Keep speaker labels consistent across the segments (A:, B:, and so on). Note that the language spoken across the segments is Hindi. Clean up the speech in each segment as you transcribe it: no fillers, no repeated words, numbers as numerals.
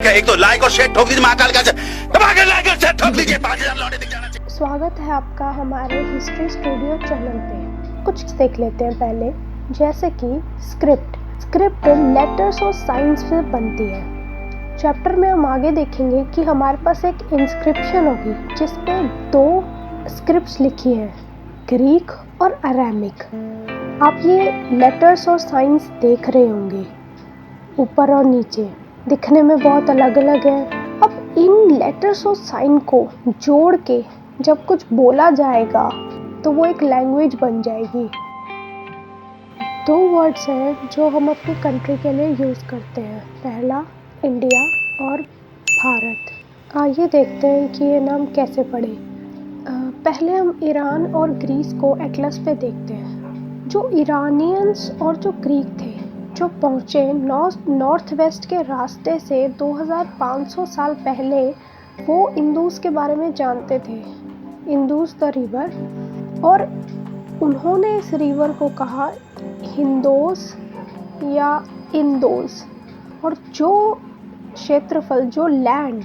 A: एक तो लाइक और शेयर ठोक लीजिए, महाकाल का दबा के लाइक और शेयर ठोक लीजिए, 5000 लौटे दिख जाना चाहिए।
B: स्वागत है आपका हमारे हिस्ट्री स्टूडियो चैनल पे। कुछ देख लेते हैं पहले, जैसे कि स्क्रिप्ट लेटर्स और साइंस से बनती है। चैप्टर में हम आगे देखेंगे कि हमारे पास एक इंस्क्रिप्शन होगी जिसपे 2 स्क्रिप्ट्स लिखी हैं, ग्रीक और अरामिक। आप ये लेटर्स और साइंस देख रहे होंगे, ऊपर और नीचे दिखने में बहुत अलग अलग है। अब इन लेटर्स और साइन को जोड़ के जब कुछ बोला जाएगा तो वो एक लैंग्वेज बन जाएगी। 2 वर्ड्स हैं जो हम अपनी कंट्री के लिए यूज़ करते हैं, पहला इंडिया और भारत। आइए देखते हैं कि ये नाम कैसे पढ़े। पहले हम ईरान और ग्रीस को एटलस पे देखते हैं। जो ईरानियंस और जो ग्रीक थे जो पहुँचे नॉर्थ वेस्ट के रास्ते से 2500 साल पहले, वो इंदुस के बारे में जानते थे, इंदुस द रिवर, और उन्होंने इस रिवर को कहा हिंदोस या इंदोस। और जो क्षेत्रफल, जो land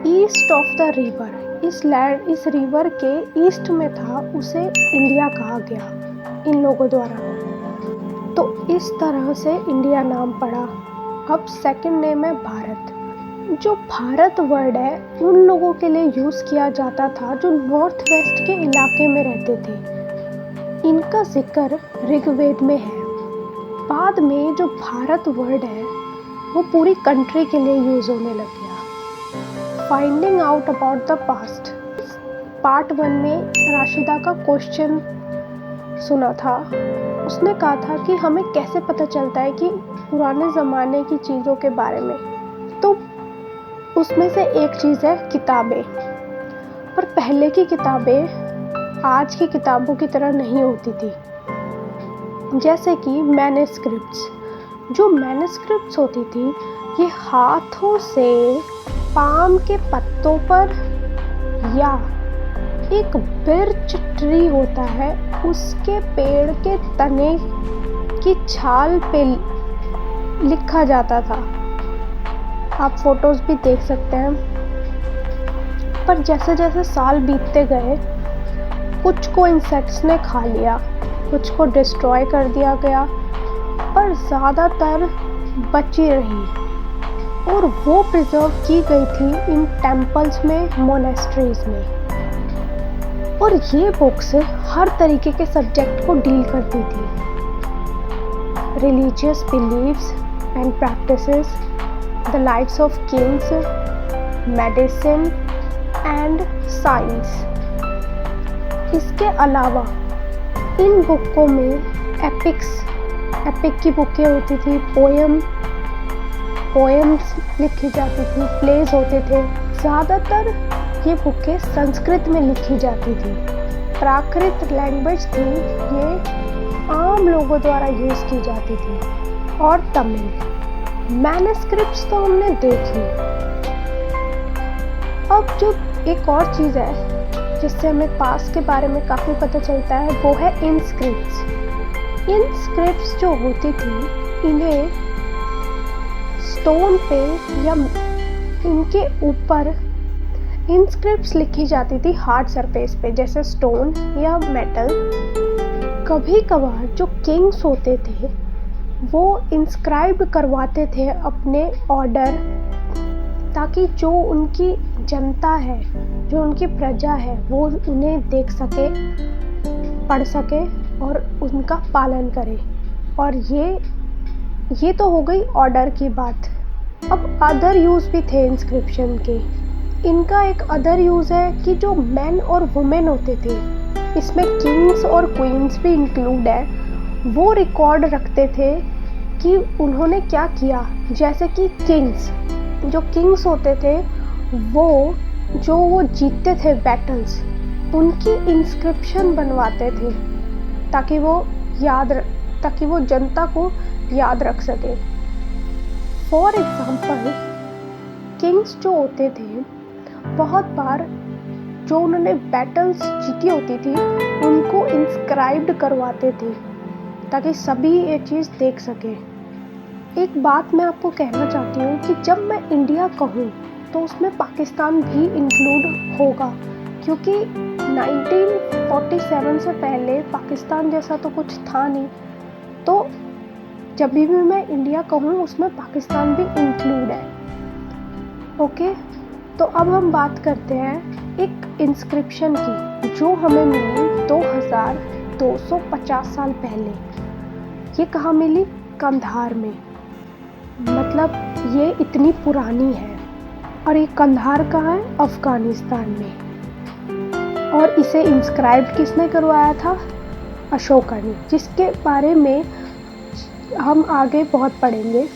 B: east of the river, इस रिवर के ईस्ट में था, उसे इंडिया कहा गया इन लोगों द्वारा। तो इस तरह से इंडिया नाम पड़ा। अब सेकंड नेम है भारत। जो भारत वर्ड है उन लोगों के लिए यूज़ किया जाता था जो नॉर्थ वेस्ट के इलाके में रहते थे। इनका जिक्र ऋग्वेद में है। बाद में जो भारत वर्ड है वो पूरी कंट्री के लिए यूज़ होने लग गया। Finding out about the past, part 1 में राशिदा का क्वेश्चन सुना था। उसने कहा था कि हमें कैसे पता चलता है कि पुराने ज़माने की चीज़ों के बारे में। तो उसमें से एक चीज़ है किताबें। पर पहले की किताबें आज की किताबों की तरह नहीं होती थी। जैसे कि मैन्युस्क्रिप्ट्स। जो मैन्युस्क्रिप्ट्स होती थी ये हाथों से पाम के पत्तों पर, या एक बिर्च ट्री होता है उसके पेड़ के तने की छाल पे लिखा जाता था। आप फोटोज भी देख सकते हैं। पर जैसे जैसे साल बीतते गए, कुछ को इंसेक्ट्स ने खा लिया, कुछ को डिस्ट्रॉय कर दिया गया, पर ज़्यादातर बची रही और वो प्रिजर्व की गई थी इन टेम्पल्स में, मोनेस्ट्रीज में। और ये बुक्स हर तरीके के सब्जेक्ट को डील करती थी। Religious beliefs and practices, the lives of kings, medicine and science. इसके अलावा इन बुकों में एपिक की बुकें होती थी, पोएम्स लिखी जाती थी, प्लेज होते थे। ज़्यादातर ये बुकें संस्कृत में लिखी जाती थी। प्राकृत लैंग्वेज थी, ये आम लोगों द्वारा यूज़ की जाती थी। और तमिल। मैन्युस्क्रिप्ट्स तो हमने देखी। अब जो एक और चीज़ है जिससे हमें पास्ट के बारे में काफ़ी पता चलता है, वो है इनस्क्रिप्ट्स। इनस्क्रिप्ट्स जो होती थी, इन्हें स्टोन पे या इनके ऊपर इंस्क्रिप्ट्स लिखी जाती थी हार्ड सरफेस पे, जैसे स्टोन या मेटल। कभी कभार जो किंग्स होते थे वो इंस्क्राइब करवाते थे अपने ऑर्डर, ताकि जो उनकी जनता है, जो उनकी प्रजा है, वो उन्हें देख सके, पढ़ सके और उनका पालन करे। और ये तो हो गई ऑर्डर की बात। अब अदर यूज़ भी थे इंस्क्रिप्शन के। इनका एक अदर यूज़ है कि जो मेन और वुमेन होते थे, इसमें किंग्स और क्वींस भी इंक्लूड है, वो रिकॉर्ड रखते थे कि उन्होंने क्या किया। जैसे कि जो किंग्स होते थे, वो जीतते थे बैटल्स, उनकी इंस्क्रिप्शन बनवाते थे ताकि वो जनता को याद रख सके। फॉर एग्जाम्पल, किंग्स जो होते थे, बहुत बार जो उन्होंने बैटल्स जीती होती थी उनको इंस्क्राइब्ड करवाते थे ताकि सभी ये चीज़ देख सके। एक बात मैं आपको कहना चाहती हूँ कि जब मैं इंडिया कहूँ तो उसमें पाकिस्तान भी इंक्लूड होगा, क्योंकि 1947 से पहले पाकिस्तान जैसा तो कुछ था नहीं। तो जब भी मैं इंडिया कहूँ उसमें पाकिस्तान भी इंक्लूड है। ओके, तो अब हम बात करते हैं एक इंस्क्रिप्शन की जो हमें मिली 2250 साल पहले। ये कहाँ मिली? कंधार में। मतलब ये इतनी पुरानी है। और ये कंधार कहाँ है? अफगानिस्तान में। और इसे इंस्क्राइब्ड किसने करवाया था? अशोका ने, जिसके बारे में हम आगे बहुत पढ़ेंगे।